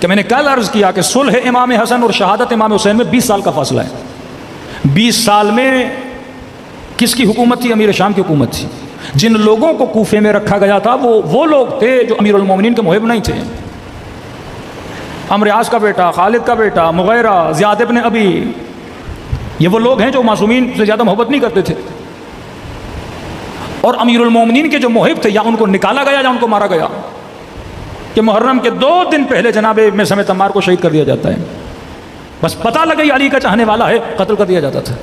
कि मैंने कल अर्ज़ किया कि सुलह इमाम हसन और शहादत इमाम हुसैन में 20 साल का फासला है। 20 साल में किसकी हुकूमत थी? अमीर शाम की हुकूमत थी। जिन लोगों को कूफे में रखा गया था वो लोग थे जो अमीरुल मोमिनीन के मुहिब नहीं थे। अमरियास का बेटा, खालिद का बेटा, मुगैरा, ज़ियाद इब्न अबी, ये वो लोग हैं जो मासूमीन से ज़्यादा मोहब्बत नहीं करते थे। और अमीरुल मोमिनीन के जो मुहिब थे, या उनको निकाला गया या उनको मारा गया। कि मुहर्रम के 2 दिन पहले जनाब में समेत अम्मार को शहीद कर दिया जाता है। बस पता लग गई अली का चाहने वाला है, कत्ल कर दिया जाता था।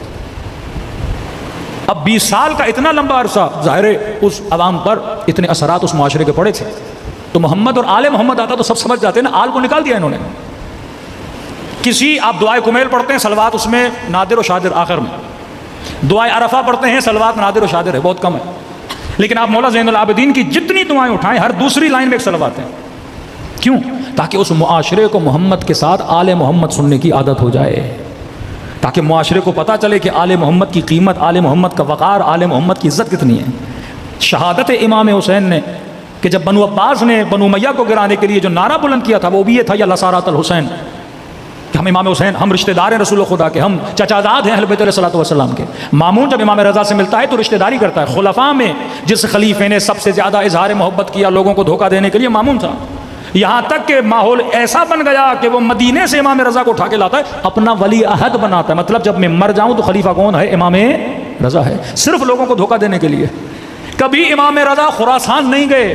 अब 20 साल का इतना लंबा अरसा, ज़ाहिर है उस अवाम पर इतने असरात उस मुआशरे के पड़े थे। तो मोहम्मद और आले मोहम्मद आता तो सब समझ जाते हैं ना, आल को निकाल दिया इन्होंने। किसी आप दुआए कुमैल पढ़ते हैं, सलवात उसमें नादिर और शादिर आखिर में। दुआए अरफा पढ़ते हैं, सलवात नादिर और शादिर है, बहुत कम है। लेकिन आप मौला ज़ैनुल आबिदीन की जितनी दुआएं उठाएं, हर दूसरी लाइन में एक सलवात है। क्यों? ताकि उस मुआशरे को मोहम्मद के साथ आले मोहम्मद सुनने की आदत हो जाए, ताकि मुआशरे को पता चले कि आले मोहम्मद की कीमत, आले मोहम्मद का वक़ार, आले मोहम्मद की इज़्ज़त कितनी है। शहादत इमाम हुसैन ने कि जब बनु अब्बास ने बनु उमैया को गिराने के लिए जो नारा बुलंद किया था, वो भी ये था, या लसारात अल हुसैन, कि हम इमाम हुसैन, हम रिश्तेदार हैं रसूल खुदा के, हम चचाजाद हैं अहले बैत अलैहिस्सलातु वस्सलाम के। मामून जब इमाम रज़ा से मिलता है तो रिश्तेदारी करता है। खुलफा में जिस खलीफे ने सबसे ज़्यादा इजहार मोहब्बत किया लोगों को धोखा देने के लिए, मामून था। यहाँ तक कि माहौल ऐसा बन गया कि वो मदीने से इमाम रज़ा को उठा के लाता है, अपना वली अहद बनाता है। मतलब जब मैं मर जाऊँ तो खलीफा कौन है? इमाम रज़ा है, सिर्फ लोगों को धोखा देने के लिए। कभी इमाम रज़ा खुरासान नहीं गए,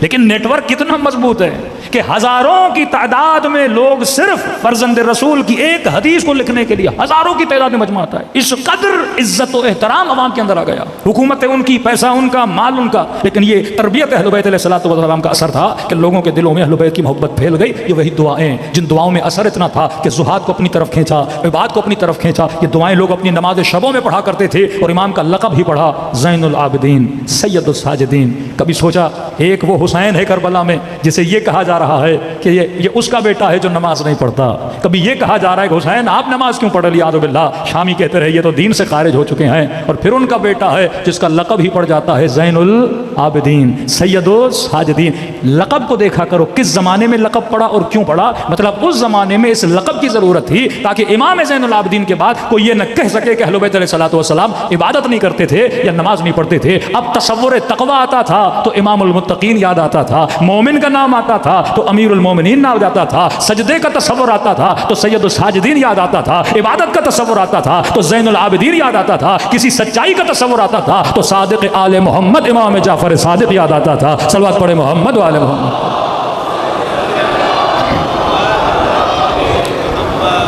लेकिन नेटवर्क कितना मजबूत है कि हज़ारों की तादाद में लोग सिर्फ फर्जंद रसूल की एक हदीस को लिखने के लिए हज़ारों की तादाद में मजमा आता है। इस कदर इज्जत और एहतराम अवाम के अंदर आ गया। हुकूमत है उनकी, पैसा उनका, माल उनका, लेकिन ये तरबियत अहले बैत अलैहिस्सलातु वस्सलाम का असर था कि लोगों के दिलों में अहले बैत की मोहब्बत फैल गई। ये वही दुआएं, जिन दुआओं में असर इतना था कि ज़ुहाद को अपनी तरफ खींचा, इबाद को अपनी तरफ खींचा। ये दुआएं लोग अपनी नमाज शबों में पढ़ा करते थे, और इमाम का लक़ब ही पढ़ा, ज़ैनुल आबिदीन, सैयदुस साजिदीन। कभी सोचा एक वो हुसैन है करबला में जिसे ये कहा जा रहा है कि ये उसका बेटा है जो नमाज नहीं पढ़ता। कभी ये कहा जा रहा है कि हुसैन आप नमाज क्यों पढ़ लिया? बिल्लाह, शामी कहते रहे ये तो दीन से खारिज हो चुके हैं। और फिर उनका बेटा है जिसका लक़ब ही पड़ जाता है ज़ैनुल आबिदीन, सैयदुस साजिदीन। लक़ब को देखा करो, किस ज़माने में लक़ब पड़ा और क्यों पड़ा। मतलब उस ज़माने में इस लक़ब की ज़रूरत थी ताकि इमाम ज़ैनुल आबिदीन के बाद कोई ये न कह सके कि अहले बैत अलैहिस्सलातु वस्सलाम इबादत नहीं करते थे या नमाज नहीं पढ़ते थे। अब तसव्वुर तक़वा आता था तो इमामुल मुत्तक़ीन याद आता था, मोमिन का नाम आता था तो अमीरुल मोमिनीन नाम आता था, सजदे का तसव्वुर आता था तो सैयदुस साजिदीन याद आता था, इबादत का तसव्वुर आता था तो ज़ैनुल आबिदीन याद आता था, किसी सच्चाई का तसव्वुर आता था तो सादिक़ आले मोहम्मद इमाम जाफ़र सादिक़ याद आता था। सलवात पढ़े मोहम्मद व आले मोहम्मद।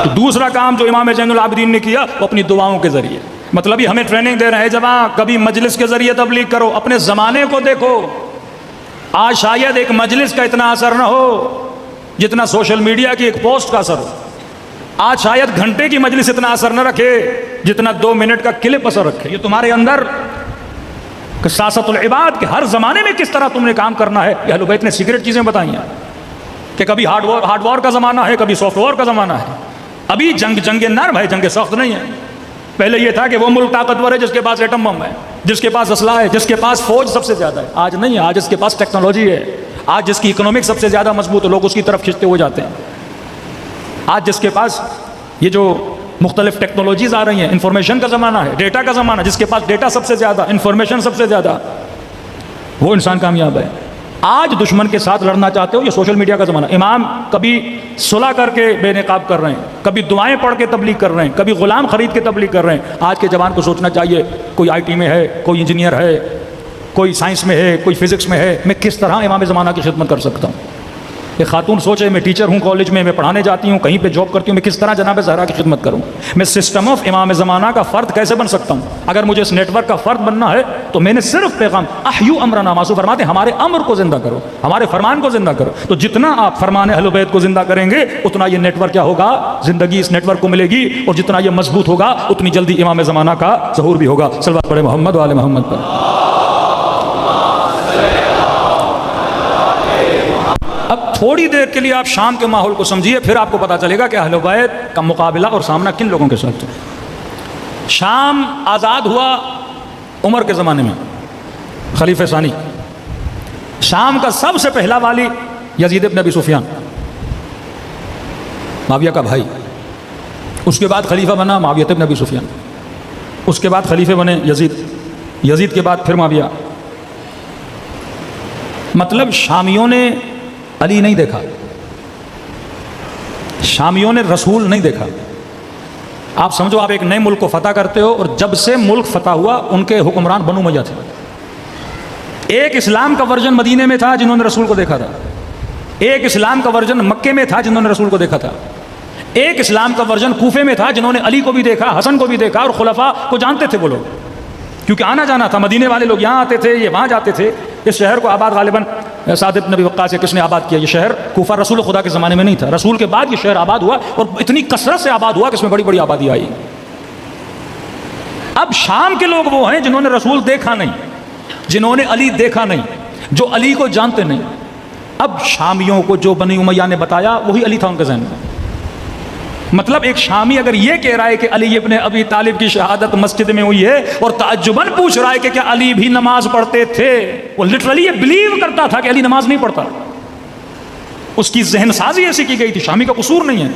तो दूसरा काम जो इमाम ज़ैनुल आबिदीन ने किया वो अपनी दुआओं के जरिए, मतलब ये हमें ट्रेनिंग दे रहे हैं, जब कभी मजलिस के जरिए तबलीग करो, अपने ज़माने को देखो। आज शायद एक मजलिस का इतना असर ना हो जितना सोशल मीडिया की एक पोस्ट का असर हो। आज शायद घंटे की मजलिस इतना असर न रखे जितना 2 मिनट का क्लिप असर रखे। ये तुम्हारे अंदर सियासतुल इबाद के हर ज़माने में किस तरह तुमने काम करना है, अहले बैत ने सीक्रेट चीज़ें बताई हैं कि कभी हार्ड वॉर का ज़माना है, कभी सॉफ्ट वॉर का ज़माना है। अभी जंग नर्म है, जंग सख्त नहीं है। पहले ये था कि वो मुल्क ताकतवर है जिसके पास एटम बम है, जिसके पास असला है, जिसके पास फौज सबसे ज़्यादा है। आज नहीं है, आज जिसके पास टेक्नोलॉजी है, आज जिसकी इकोनॉमिक सबसे ज़्यादा मजबूत है, लोग उसकी तरफ खिंचते हो जाते हैं। आज जिसके पास ये जो मुख्तलिफ टेक्नोलॉजीज़ आ रही हैं, इंफॉर्मेशन का ज़माना है, डेटा का ज़माना, जिसके पास डेटा सबसे ज़्यादा, इंफॉर्मेशन सबसे ज़्यादा, वो इंसान कामयाब है। आज दुश्मन के साथ लड़ना चाहते हो, ये सोशल मीडिया का ज़माना। इमाम कभी सुलह करके बेनकाब कर रहे हैं, कभी दुआएं पढ़ के तबलीग कर रहे हैं, कभी ग़ुलाम ख़रीद के तबलीग कर रहे हैं। आज के जवान को सोचना चाहिए, कोई IT में है, कोई इंजीनियर है, कोई साइंस में है, कोई फिज़िक्स में है, मैं किस तरह इमाम ज़माना की खिदमत कर सकता हूँ। एक खातून सोचे मैं टीचर हूँ, कॉलेज में मैं पढ़ाने जाती हूँ, कहीं पे जॉब करती हूँ, मैं किस तरह जनाब ज़हरा की खिदमत करूँ। मैं सिस्टम ऑफ इमाम ज़माना का फ़र्द कैसे बन सकता हूँ। अगर मुझे इस नेटवर्क का फ़र्द बनना है तो मैंने सिर्फ पैगाम अहयू अमरना, मासू फरमाते हमारे अमर को ज़िंदा करो, हमारे फरमान को ज़िंदा करो। तो जितना आप फरमान अहले बैत को ज़िंदा करेंगे उतना ये नेटवर्क क्या होगा, ज़िंदगी इस नेटवर्क को मिलेगी, और जितना ये मजबूत होगा उतनी जल्दी इमाम ज़माना का ज़हूर भी होगा। सल्लल्लाहु अलैहि मोहम्मद व आले मोहम्मद पर। अब थोड़ी देर के लिए आप शाम के माहौल को समझिए, फिर आपको पता चलेगा कि अहले बैत का मुकाबला और सामना किन लोगों के साथ है। शाम आज़ाद हुआ उमर के ज़माने में, खलीफे सानी। शाम का सबसे पहला वाली यजीद इब्न अबी सुफियान, माविया का भाई। उसके बाद खलीफा बना माविया इब्न अबी सुफियान। उसके बाद खलीफे बने यजीद, यजीद के बाद फिर माविया। मतलब शामियों ने अली नहीं देखा, शामियों ने रसूल नहीं देखा। आप समझो, आप एक नए मुल्क को फतह करते हो और जब से मुल्क फतह हुआ उनके हुक्मरान बनु उमय्या थे। एक इस्लाम का वर्जन मदीने में था जिन्होंने रसूल को देखा था, एक इस्लाम का वर्जन मक्के में था जिन्होंने रसूल को देखा था, एक इस्लाम का वर्जन कूफे में था जिन्होंने अली को भी देखा, हसन को भी देखा और खुलफा को जानते थे वो लोग, क्योंकि आना जाना था। मदीने वाले लोग यहाँ आते थे, ये वहाँ जाते थे। इस शहर को आबाद गालिबन साद इब्न अबी वक्कास से किसने आबाद किया? ये शहर कूफा रसूल खुदा के ज़माने में नहीं था, रसूल के बाद ये शहर आबाद हुआ और इतनी कसरत से आबाद हुआ कि इसमें बड़ी बड़ी आबादी आई। अब शाम के लोग वो हैं जिन्होंने रसूल देखा नहीं, जिन्होंने अली देखा नहीं, जो अली को जानते नहीं। अब शामियों को जो बनी उमैया ने बताया वही अली था उनके ज़हन में। मतलब एक शामी अगर ये कह रहा है कि अली इब्न अबी तालिब की शहादत मस्जिद में हुई है और ताज्जुबन पूछ रहा है कि क्या अली भी नमाज पढ़ते थे, वो लिटरली ये बिलीव करता था कि अली नमाज नहीं पढ़ता। उसकी जहन साजी ऐसी की गई थी, शामी का कसूर नहीं है।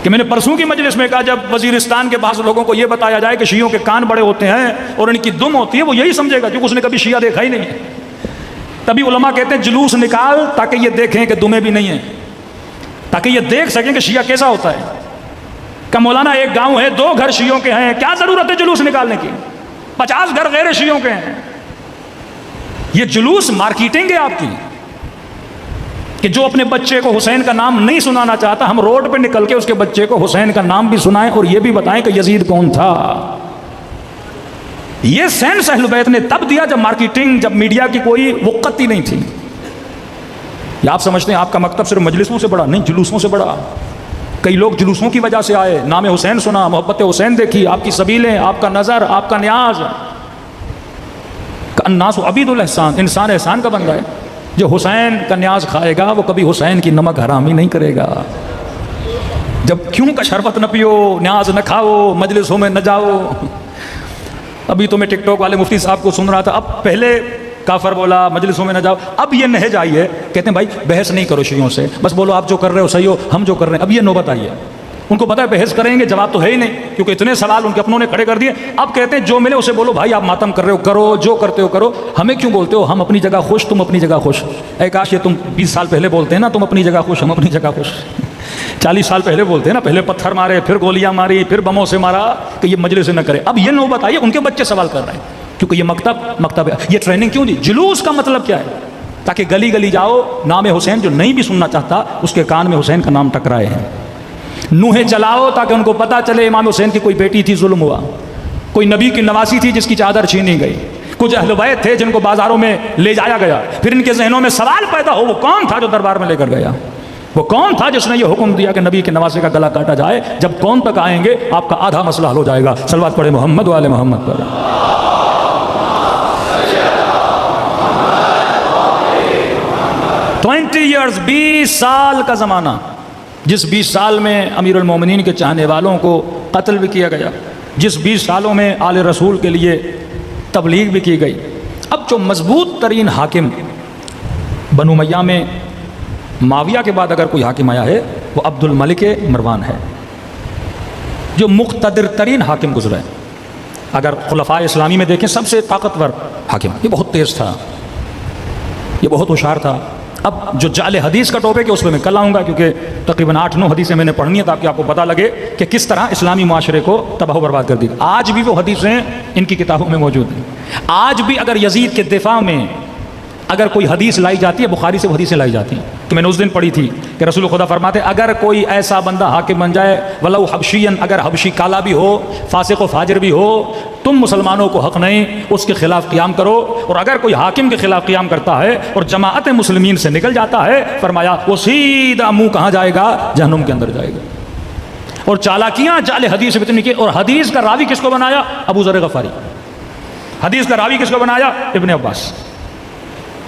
कि मैंने परसों की मजलिस में कहा, जब वजीरिस्तान के बाज़ लोगों को यह बताया जाए कि शियों के कान बड़े होते हैं और इनकी दुम होती है, वो यही समझेगा क्योंकि उसने कभी शिया देखा ही नहीं है। तभी उलमा कहते हैं जुलूस निकाल ताकि ये देखें कि दुमें भी नहीं है, ताकि ये देख सकें कि शिया कैसा होता है। का मौलाना एक गांव है, 2 घर शियों के हैं, क्या जरूरत है जुलूस निकालने की? 50 घर गैर शियों के हैं। ये जुलूस मार्केटिंग है आपकी, कि जो अपने बच्चे को हुसैन का नाम नहीं सुनाना चाहता, हम रोड पे निकल के उसके बच्चे को हुसैन का नाम भी सुनाएं और ये भी बताएं कि यजीद कौन था। ये सेंस अहले बैत ने तब दिया जब मार्केटिंग, जब मीडिया की कोई वक़्त ही नहीं थी। या आप समझते हैं आपका मकतब सिर्फ मजलिसों से बड़ा? नहीं, जुलूसों से बड़ा। कई लोग जुलूसों की वजह से आए, नाम हुसैन सुना, मोहब्बत हुसैन देखी, आपकी सबीलें, आपका नज़र, आपका न्याज। अन्नास अबीदुल एहसान, इंसान एहसान का बंदा है। जो हुसैन का न्याज खाएगा वो कभी हुसैन की नमक हरामी नहीं करेगा। जब क्यों का शरबत न पियो, न्याज न खाओ, मजलिसों में न जाओ। अभी तो मैं टिकटॉक वाले मुफ्ती साहब को सुन रहा था, अब पहले काफर बोला, मजलिसों में न जाओ, अब ये नहज आई है, कहते हैं भाई बहस नहीं करो शियों से, बस बोलो आप जो कर रहे हो सही हो, हम जो कर रहे हैं। अब ये नौबत आई है, उनको पता है बहस करेंगे जवाब तो है ही नहीं, क्योंकि इतने सवाल उनके अपनों ने खड़े कर दिए। अब कहते हैं जो मिले उसे बोलो भाई आप मातम कर रहे हो करो, जो करते हो करो, हमें क्यों बोलते हो? हम अपनी जगह खुश, तुम अपनी जगह खुश। ऐ काश ये तुम 20 साल पहले बोलते हैं ना, तुम अपनी जगह खुश, हम अपनी जगह खुश। 40 साल पहले बोलते हैं ना, पहले पत्थर मारे, फिर गोलियां मारी, फिर बमों से मारा कि ये मजलिस न करे। अब ये नौबत आई है, उनके बच्चे सवाल कर रहे हैं, क्योंकि ये मकतब है। ये ट्रेनिंग क्यों दी? जुलूस का मतलब क्या है? ताकि गली गली जाओ, नाम हुसैन जो नहीं भी सुनना चाहता उसके कान में हुसैन का नाम टकराए हैं। नूहे चलाओ ताकि उनको पता चले इमाम हुसैन की कोई बेटी थी, जुल्म हुआ, कोई नबी की नवासी थी जिसकी चादर छीनी गई, कुछ अहले बैत थे जिनको बाजारों में ले जाया गया। फिर इनके जहनों में सवाल पैदा हो, वो कौन था जो दरबार में लेकर गया? वो कौन था जिसने ये हुक्म दिया कि नबी के नवासे का गला काटा जाए? जब कौन तक आएंगे आपका आधा मसला हल हो जाएगा। सलवात पढ़े मोहम्मद वाले मोहम्मद पर। 20 ईयर्स, 20 साल का ज़माना, जिस 20 साल में अमीरुल मोमिनीन के चाहने वालों को कत्ल भी किया गया, जिस 20 सालों में आले रसूल के लिए तबलीग भी की गई। अब जो मजबूत तरीन हाकिम बनु उमय्या में माविया के बाद अगर कोई हाकिम आया है वो अब्दुल मलिक मरवान है, जो मुक़्तदिर तरीन हाकिम गुजरा है। अगर खुलफाए इस्लामी में देखें सबसे ताकतवर हाकिम, ये बहुत तेज़ था, ये बहुत होशियार था। अब जो जाले हदीस का टॉपिक है उस पर मैं कल आऊँगा, क्योंकि तकरीबन 8-9 हदीसें मैंने पढ़नी है ताकि आपको पता लगे कि किस तरह इस्लामी माशरे को तबाह बर्बाद कर दी। आज भी वो हदीसें इनकी किताबों में मौजूद हैं। आज भी अगर यजीद के दिफा में अगर कोई हदीस लाई जाती है, बुखारी से वो हदीसें लाई जाती हैं। तो मैंने उस दिन पढ़ी थी कि रसूल खुदा फरमाते अगर कोई ऐसा बंदा हाकिम बन जाए, वलौ हबशियन, अगर हबशी काला भी हो, फासिक व फाजिर भी हो, तुम मुसलमानों को हक़ नहीं उसके खिलाफ क़ियाम करो। और अगर कोई हाकिम के खिलाफ क़ियाम करता है और जमाअत मुस्लिमीन से निकल जाता है, फरमाया वो सीधा मुँह कहाँ जाएगा? जहन्नुम के अंदर जाएगा। और चालाकियाँ जाले हदीस इतनी की। और हदीस का रावी किसको बनाया? अबू ज़र गफ़ारी। हदीस का रावी किसको बनाया? इब्न अब्बास।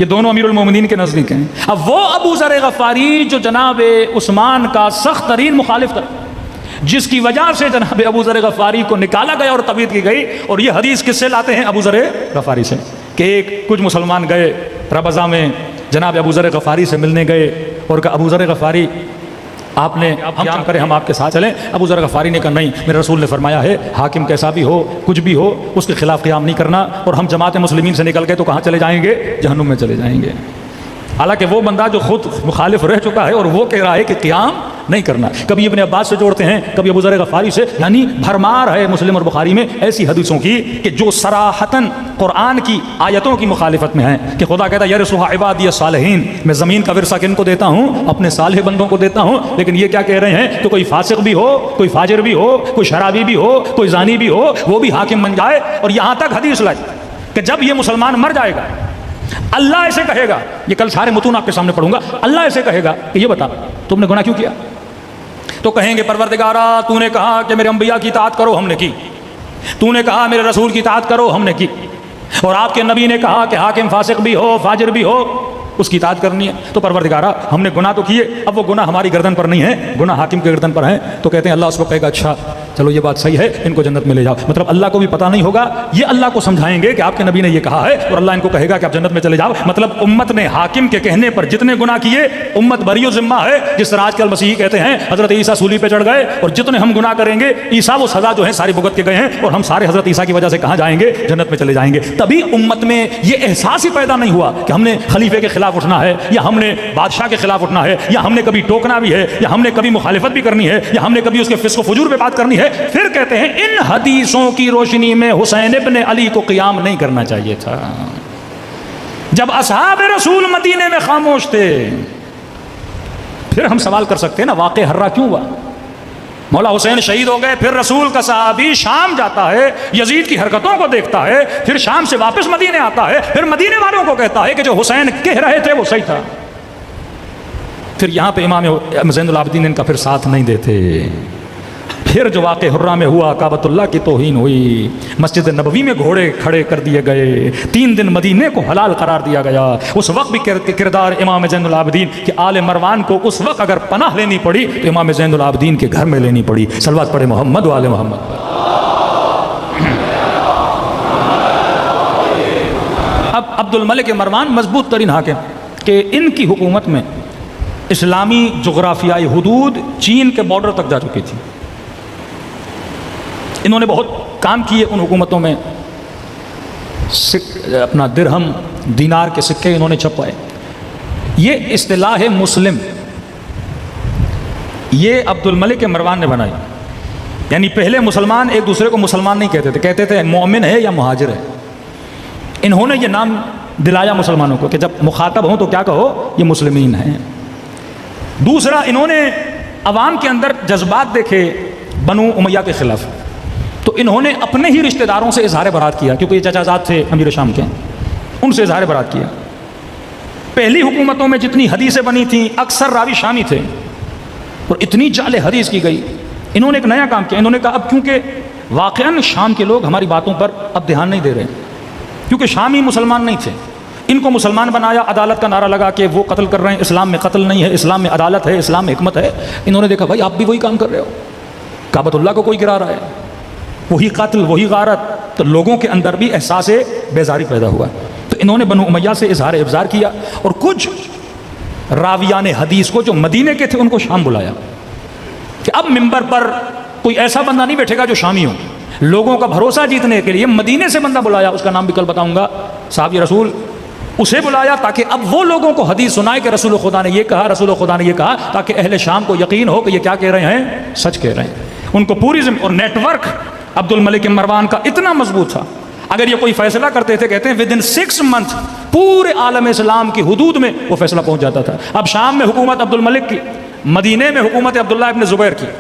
ये दोनों अमीरुल मोमिनीन के नज़दीक हैं। अब वो अबू ज़र गफ़ारी जो जनाब उस्मान का सख्त तरीन मुखालिफ था, जिसकी वजह से जनाब अबू ज़र गफ़ारी को निकाला गया और तबीयत की गई। और ये हदीस किससे लाते हैं? अबू ज़र गफ़ारी से। कि कुछ मुसलमान गए रबज़ा में, जनाब अबू ज़र गफ़ारी से मिलने गए और कहा अबू ज़र गफ़ारी आपने हम क्या करें, हम आपके साथ चलें। अबू ज़र गफ़ारी ने कहा नहीं, मेरे रसूल ने फरमाया है हाकिम कैसा भी हो, कुछ भी हो, उसके खिलाफ क़याम नहीं करना, और हम जमात मुस्लिमीन से निकल गए तो कहाँ चले जाएंगे? जहन्नुम में चले जाएंगे। हालांकि वो बंदा जो खुद मुखालिफ रह चुका है और वो कह रहा है कि क़याम नहीं करना। कभी इब्ने अब्बास से जोड़ते हैं, कभी अबू ज़र गफ़ारी से, यानी भरमार है मुस्लिम और बुखारी में ऐसी हदीसों की कि जो सराहतन कुरान की आयतों की मुखालिफत में है कि खुदा कहता है यरसुहा इबादी सालिहीन, मैं ज़मीन का विरसा किनको देता हूँ? अपने सालेह बंदों को देता हूँ। लेकिन ये क्या कह रहे हैं कि कोई फासिक भी हो, कोई फाजिर भी हो, कोई शराबी भी हो, कोई जानी भी हो, वो भी हाकिम बन जाए। और यहाँ तक हदीस लाई कि जब ये मुसलमान मर जाएगा अल्लाह ऐसे कहेगा, ये कल सारे मुतून आपके सामने पढ़ूंगा, अल्लाह ऐसे कहेगा कि ये बता तुमने गुनाह क्यों किया? तो कहेंगे परवरदिगारा तूने कहा कि मेरे अंबिया की इताअत करो, हमने की। तूने कहा मेरे रसूल की इताअत करो, हमने की। और आपके नबी ने कहा कि हाकिम फासिक भी हो, फाजिर भी हो, उसकी इताअत करनी है। तो परवरदिगारा हमने गुनाह तो किए, अब वो गुनाह हमारी गर्दन पर नहीं है, गुनाह हाकिम के गर्दन पर है। तो कहते हैं अल्लाह उसको कहेगा अच्छा चलो ये बात सही है, इनको जन्नत में ले जाओ। मतलब अल्लाह को भी पता नहीं होगा, ये अल्लाह को समझाएंगे कि आपके नबी ने ये कहा है, और अल्लाह इनको कहेगा कि आप जन्नत में चले जाओ। मतलब उम्मत ने हाकिम के कहने पर जितने गुनाह किए उम्मत बरी जिम्मा है। जिस तरह आजकल मसीही कहते हैं हजरत ईसा सूली पे चढ़ गए और जितने हम गुनाह करेंगे ईसा वो सजा जो है सारी भुगत के गए हैं, और हम सारे हजरत ईसा की वजह से कहाँ जाएंगे? जन्नत में चले जाएंगे। तभी उम्मत में ये एहसास ही पैदा नहीं हुआ कि हमने खलीफे के खिलाफ उठना है, या हमने बादशाह के खिलाफ उठना है, या हमने कभी टोकना भी है, या हमने कभी मुखालिफत भी करनी है, या हमने कभी उसके फिस्क फजूर पे बात करनी है। फिर कहते हैं इन हदीसों की रोशनी में हुसैन इब्ने अली को क़याम नहीं करना चाहिए था। जब असहाब रसूल मदीने में खामोश थे, फिर हम सवाल कर सकते हैं ना वाक़े हर्रा क्यों हुआ? मौला हुसैन शहीद हो गए, फिर रसूल का सहाबी शाम जाता है, यजीद की हरकतों को देखता है, फिर शाम से वापस मदीने आता है, फिर मदीने वालों को कहता है कि जो हुसैन कह रहे थे वो सही था। फिर यहाँ पे इमाम ज़ैनुल आबिदीन इनका फिर साथ नहीं देते। फिर जो वाक़े हुर्रा में हुआ, काबतुल्लाह की तौहीन हुई, मस्जिद नबवी में घोड़े खड़े कर दिए गए, 3 दिन मदीने को हलाल करार दिया गया। उस वक्त भी किरदार इमाम ज़ैनुल आबिदीन कि आले मरवान को उस वक्त अगर पनाह लेनी पड़ी तो इमाम ज़ैनुल आबिदीन के घर में लेनी पड़ी। सलवात पढ़े मोहम्मद व आले मोहम्मद। अब अब्दुल मलिक मरवान मजबूत तरीन हाकिम कि इनकी हुकूमत में इस्लामी जोग्राफियाई हुदूद चीन के बॉर्डर तक जा चुकी थी। इन्होंने बहुत काम किए उन हुकूमतों में, अपना दिरहम दीनार के सिक्के इन्होंने छपवाए। ये इस्तिलाह मुस्लिम ये अब्दुल मलिक मरवान ने बनाई। यानी पहले मुसलमान एक दूसरे को मुसलमान नहीं कहते थे, कहते थे मोमिन है या मुहाजिर है। इन्होंने ये नाम दिलाया मुसलमानों को कि जब मुखातब हो तो क्या कहो, ये मुस्लिमीन हैं। दूसरा, इन्होंने अवाम के अंदर जज्बात देखे बनु उमैया के खिलाफ, तो इन्होंने अपने ही रिश्तेदारों से इजहार बरात किया, क्योंकि ये चचाजाद थे अमीर शाम के, उनसे इजहार बरात किया। पहली हुकूमतों में जितनी हदीसें बनी थी अक्सर रावी शामी थे, और इतनी जाले हदीस की गई। इन्होंने एक नया काम किया, इन्होंने कहा अब क्योंकि वाक़ईन शाम के लोग हमारी बातों पर अब ध्यान नहीं दे रहे, क्योंकि शामी मुसलमान नहीं थे, इनको मुसलमान बनाया, अदालत का नारा लगा के वो कत्ल कर रहे हैं। इस्लाम में कत्ल नहीं है, इस्लाम में अदालत है, इस्लाम में हिकमत है। इन्होंने देखा भाई आप भी वही काम कर रहे हो, काबतुल्लाह को कोई गिरा रहा है, वही कातिल वही गारत। तो लोगों के अंदर भी एहसास बेजारी पैदा हुआ। तो इन्होंने बनु उमैया से इजहार इब्जार किया, और कुछ रावियान हदीस को जो मदीने के थे उनको शाम बुलाया कि अब मिंबर पर कोई ऐसा बंदा नहीं बैठेगा जो शामी हो। लोगों का भरोसा जीतने के लिए मदीने से बंदा बुलाया, उसका नाम भी कल बताऊंगा, साहब रसूल, उसे बुलाया ताकि अब वो लोगों को हदीस सुनाए कि रसूल खुदा ने ये कहा, रसूल खुदा ने ये कहा, ताकि अहले शाम को यकीन हो कि ये क्या कह रहे हैं, सच कह रहे हैं। उनको पूरी और नेटवर्क अब्दुल मलिक मरवान का इतना मजबूत था, अगर ये कोई फैसला करते थे, कहते हैं विदिन 6 मंथ पूरे आलम इस्लाम की हुदूद में वो फैसला पहुंच जाता था। अब शाम में हुकूमत अब्दुल मलिक की, मदीने में हुकूमत अब्दुल्लाह इब्न ज़ुबैर की,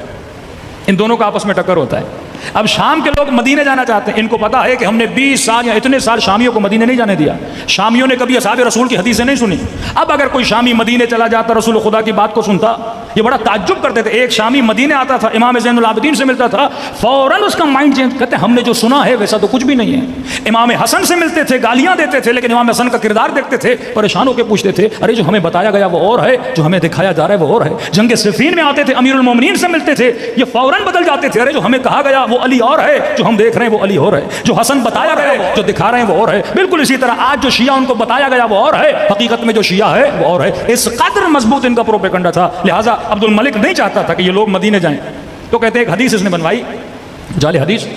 इन दोनों का आपस में टक्कर होता है। अब शाम के लोग मदीने जाना चाहते हैं, इनको पता है कि हमने 20 साल या इतने साल शामियों को मदीने नहीं जाने दिया, शामियों ने कभी असहाब रसूल की हदीसें नहीं सुनी। अब अगर कोई शामी मदीने चला जाता, रसूल खुदा की बात को सुनता, ये बड़ा ताज्जुब करते थे। एक शामी मदीने आता था, इमाम ज़ैनुल आबिदीन से मिलता था, फौरन उसका माइंड चेंज, कहते हमने जो सुना है वैसा तो कुछ भी नहीं है। इमाम हसन से मिलते थे, गालियां देते थे, लेकिन इमाम हसन का किरदार देखते थे, परेशान होकर पूछते थे अरे जो हमें बताया गया वो और है, जो हमें दिखाया जा रहा है वो और है। जंग सिफ़ीन में आते थे, अमीरुल मोमिनीन से मिलते थे, ये फौरन बदल जाते थे, अरे जो हमें कहा गया वो अली और है, जो हम देख रहे हैं वो अली और है, जो हसन बताया गया है, जो दिखा रहे हैं वो और है। बिल्कुल इसी तरह आज जो शिया उनको बताया गया वो और है, हकीकत में जो शिया है वो और है। इस कदर मजबूत इनका प्रोपेगेंडा था। लिहाजा अब्दुल मलिक नहीं चाहता था कि ये लोग मदीने जाएं। तो कहते हैं एक हदीस इसने बनवाई, जाली हदीस।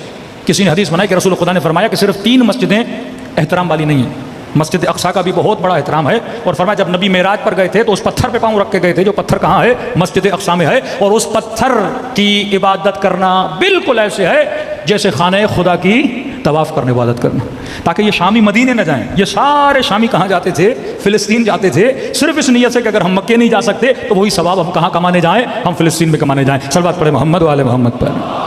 किसी ने हदीस बनाई कि रसूल खुदा ने फरमाया कि सिर्फ 3 मस्जिदें एहतराम वाली नहीं है, मस्जिद अक्सा का भी बहुत बड़ा एहतराम है। और फरमाया जब नबी मेराज पर गए थे तो उस पत्थर पे पांव रख के गए थे, जो पत्थर कहाँ है? मस्जिद अक्सा में है। और उस पत्थर की इबादत करना बिल्कुल ऐसे है जैसे खाने खुदा की तवाफ़ करने इबादत करना, ताकि ये शामी मदीने न जाएं। ये सारे शामी कहाँ जाते थे? फ़िलिस्तीन जाते थे, सिर्फ इस नीयत से कि अगर हम मक्के नहीं जा सकते तो वही सवाब हम कहाँ कमाने जाएं? हम फ़िलिस्तीन में कमाने जाएं। सलवात पढ़े मोहम्मद वाले मोहम्मद पर।